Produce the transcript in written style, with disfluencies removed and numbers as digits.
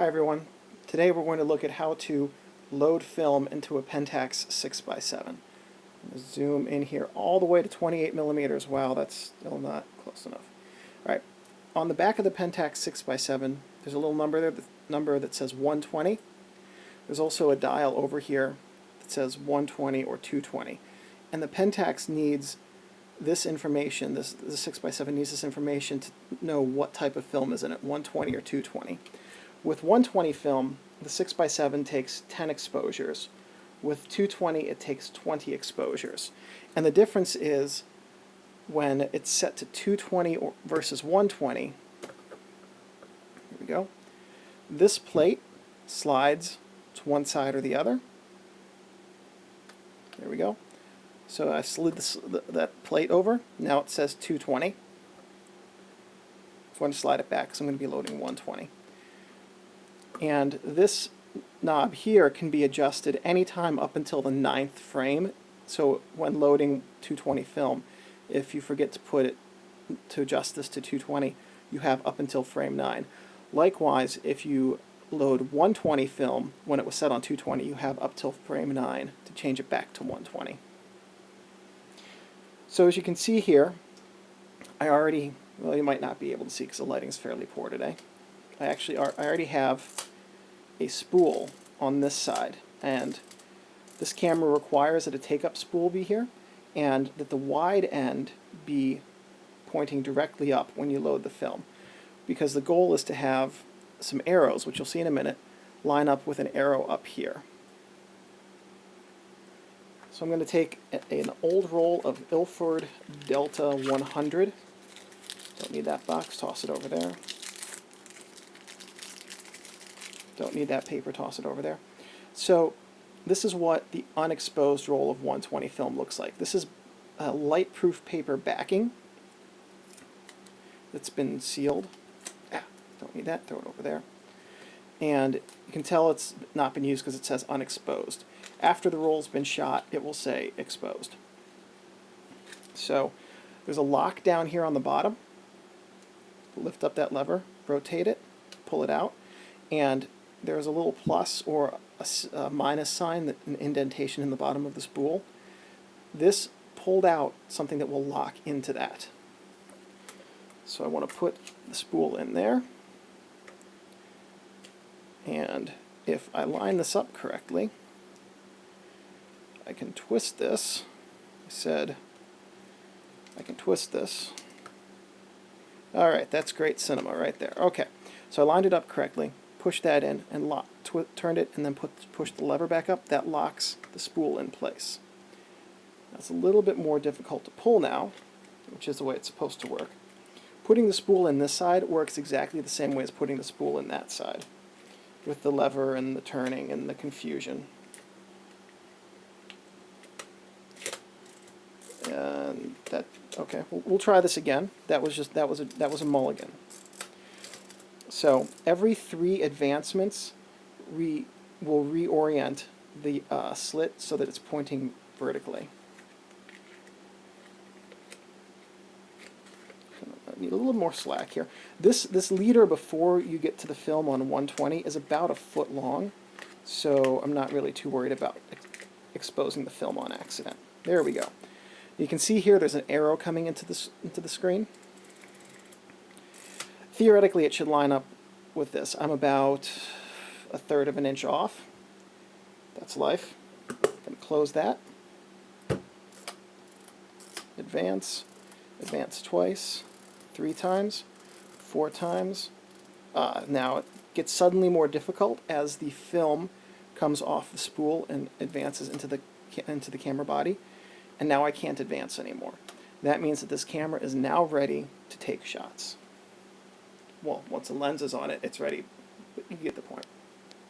Hi everyone. Today we're going to look at how to load film into a Pentax 6x7. I'm going to zoom in here all the way to 28 millimeters. Wow, that's still not close enough. Alright, on the back of the Pentax 6x7 there's a little number there, the number that says 120. There's also a dial over here that says 120 or 220. And the Pentax needs this information, the 6x7 needs this information to know what type of film is in it, 120 or 220. With 120 film, the 6x7 takes 10 exposures. With 220, it takes 20 exposures. And the difference is when it's set to 220 versus 120, here we go, this plate slides to one side or the other. There we go. So I slid that plate over. Now it says 220. I'm going to slide it back because I'm going to be loading 120. And this knob here can be adjusted anytime up until the 9th frame. So when loading 220 film, if you forget to adjust this to 220, you have up until frame 9. Likewise, if you load 120 film when it was set on 220, you have up till frame 9 to change it back to 120. So as you can see here, well, you might not be able to see because the lighting is fairly poor today. I already have a spool on this side, and this camera requires that a take-up spool be here and that the wide end be pointing directly up when you load the film, because the goal is to have some arrows, which you'll see in a minute, line up with an arrow up here. So I'm going to take an old roll of Ilford Delta 100. Don't need that box, toss it over there. Don't need that paper, toss it over there. So this is what the unexposed roll of 120 film looks like. This is a light-proof paper backing that's been sealed. Don't need that, throw it over there. And you can tell it's not been used because it says unexposed. After the roll's been shot, it will say exposed. So there's a lock down here on the bottom. Lift up that lever, rotate it, pull it out, and there's a little plus or a minus sign, an indentation in the bottom of the spool. This pulled out something that will lock into that. So I want to put the spool in there, and if I line this up correctly, I can twist this. I can twist this. Alright, that's great cinema right there. Okay, so I lined it up correctly, pushed that in, and turned it, and then pushed the lever back up. That locks the spool in place. That's a little bit more difficult to pull now, which is the way it's supposed to work. Putting the spool in this side works exactly the same way as putting the spool in that side, with the lever and the turning and the confusion. And that, okay, we'll try this again. That was a mulligan. So every 3 advancements will reorient the slit so that it's pointing vertically. I need a little more slack here. This leader before you get to the film on 120 is about a foot long, so I'm not really too worried about exposing the film on accident. There we go. You can see here there's an arrow coming into the screen. Theoretically, it should line up with this. I'm about 1/3 of an inch off. That's life. I'm going to close that. Advance. Advance twice. 3 times. 4 times. Now it gets suddenly more difficult as the film comes off the spool and advances into the camera body. And now I can't advance anymore. That means that this camera is now ready to take shots. Well, once the lens is on it, it's ready, but you get the point.